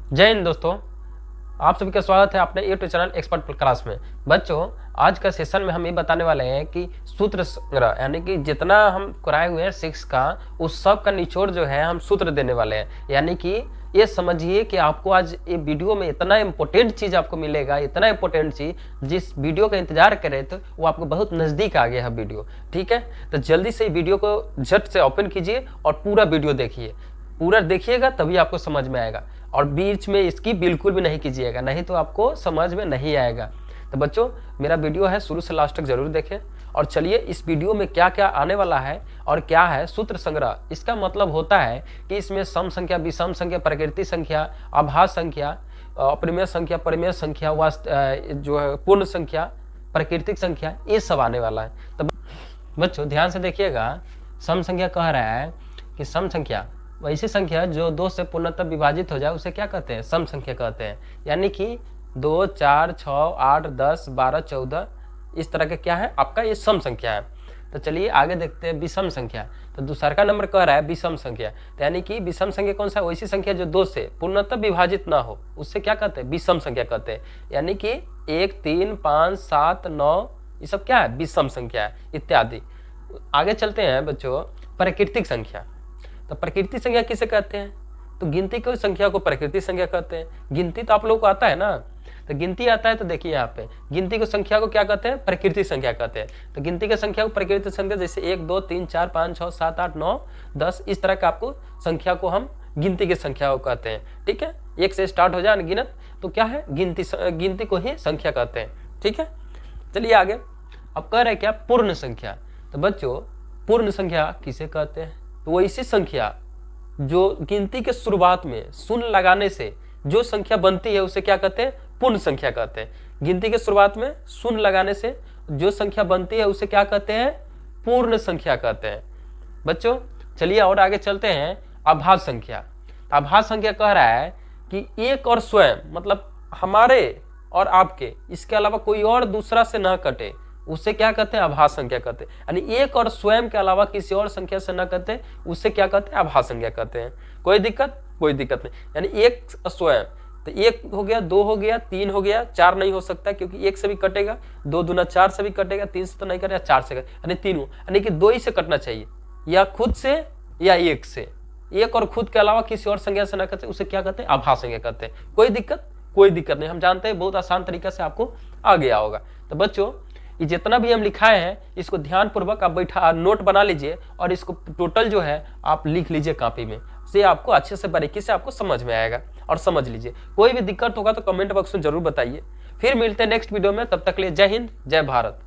जय हिंद दोस्तों, आप सभी का स्वागत है अपने यूट्यूब चैनल एक्सपर्ट क्लास में। बच्चों, आज का सेशन में हम ये बताने वाले हैं कि सूत्र संग्रह यानी कि जितना हम कराए हुए हैं 6 का उस सब का निचोड़ जो है हम सूत्र देने वाले हैं। यानी कि ये समझिए कि आपको आज ये वीडियो में इतना इंपॉर्टेंट चीज़ आपको मिलेगा, इतना इंपॉर्टेंट चीज़ जिस वीडियो का इंतजार कर रहे थे वो आपको बहुत नज़दीक आ गया है वीडियो। ठीक है, तो जल्दी से वीडियो को झट से ओपन कीजिए और पूरा वीडियो देखिए। पूरा देखिएगा तभी आपको समझ में आएगा, और बीच में इसकी बिल्कुल भी नहीं कीजिएगा, नहीं तो आपको समझ में नहीं आएगा। तो बच्चों, मेरा वीडियो है शुरू से लास्ट तक जरूर देखें। और चलिए इस वीडियो में क्या क्या आने वाला है और क्या है सूत्र संग्रह। इसका मतलब होता है कि इसमें सम संख्या, विषम संख्या, प्रकृति संख्या, आभास संख्या, अपरिमेय संख्या, परिमेय संख्या, जो है पूर्ण संख्या, प्राकृतिक संख्या, ये सब आने वाला है। तो बच्चों ध्यान से देखिएगा, सम संख्या कह रहा है कि सम संख्या वैसी संख्या जो 2 से पूर्णतः विभाजित हो जाए उसे क्या कहते हैं? सम संख्या कहते हैं। यानी कि 2, 4, 6, 8, 10, 12, 14 इस तरह के क्या है आपका ये सम संख्या है। तो चलिए आगे देखते हैं विषम संख्या। तो दूसरा का नंबर कह रहा है विषम संख्या। तो यानी कि विषम संख्या कौन सा? वैसी संख्या जो 2 से पूर्णतः विभाजित ना हो उससे क्या कहते हैं? विषम संख्या कहते हैं। यानी कि 1, 3, 5, 7, 9 ये सब क्या है? विषम संख्या है इत्यादि। आगे चलते हैं बच्चों, प्राकृतिक संख्या। तो प्रकृति संख्या किसे कहते हैं? तो गिनती की संख्या को प्रकृति संख्या कहते हैं। गिनती तो आप लोगों को आता है ना, तो गिनती आता है तो देखिए यहाँ पे गिनती की संख्या को क्या कहते हैं? प्रकृति संख्या कहते हैं। तो गिनती की संख्या को प्रकृति संख्या, जैसे 1, 2, 3, 4, 5, 6, 7, 8, 9, 10 इस तरह का आपको संख्या को हम गिनती की संख्या को कहते हैं। ठीक है, 1 से स्टार्ट हो जाए गिनत तो क्या है? गिनती को ही संख्या कहते हैं। ठीक है, चलिए आगे। अब कह रहे हैं क्या? पूर्ण संख्या। तो बच्चों पूर्ण संख्या किसे कहते हैं? तो वो ऐसी संख्या जो गिनती के शुरुआत में शून्य लगाने से जो संख्या बनती है उसे क्या कहते हैं? पूर्ण संख्या कहते हैं। गिनती के शुरुआत में शून्य लगाने से जो संख्या बनती है उसे क्या कहते हैं? पूर्ण संख्या कहते हैं। बच्चों चलिए और आगे चलते हैं। आभास संख्या। आभास संख्या कह रहा है कि एक और स्वयं, मतलब हमारे और आपके, इसके अलावा कोई और दूसरा से न कटे उसे क्या कहते हैं? आभास संख्या कहते हैं। यानी एक और स्वयं के अलावा किसी और संख्या से न कहते उसे क्या कहते हैं? आभास संख्या कहते हैं। कोई दिक्कत? कोई दिक्कत नहीं। यानी एक स्वयं, तो 1 हो गया, 2 हो गया, 3 हो गया, 4 नहीं हो सकता क्योंकि 1 से भी कटेगा, 2 दूना 4 से भी कटेगा, 3 से तो नहीं कटेगा, 4 से यानी 3, यानी कि 2 ही से कटना चाहिए, या खुद से या 1 से। एक और खुद के अलावा किसी और संख्या से न कहते उसे क्या कहते हैं? आभास संख्या कहते हैं। कोई दिक्कत? कोई दिक्कत नहीं। हम जानते हैं बहुत आसान तरीका से आपको आ गया होगा। तो बच्चों ये जितना भी हम लिखाए हैं इसको ध्यान पूर्वक आप बैठा नोट बना लीजिए और इसको टोटल जो है आप लिख लीजिए कॉपी में, से आपको अच्छे से बारीकी से आपको समझ में आएगा। और समझ लीजिए, कोई भी दिक्कत होगा तो कमेंट बॉक्स में जरूर बताइए। फिर मिलते हैं नेक्स्ट वीडियो में, तब तक के लिए जय हिंद, जय भारत।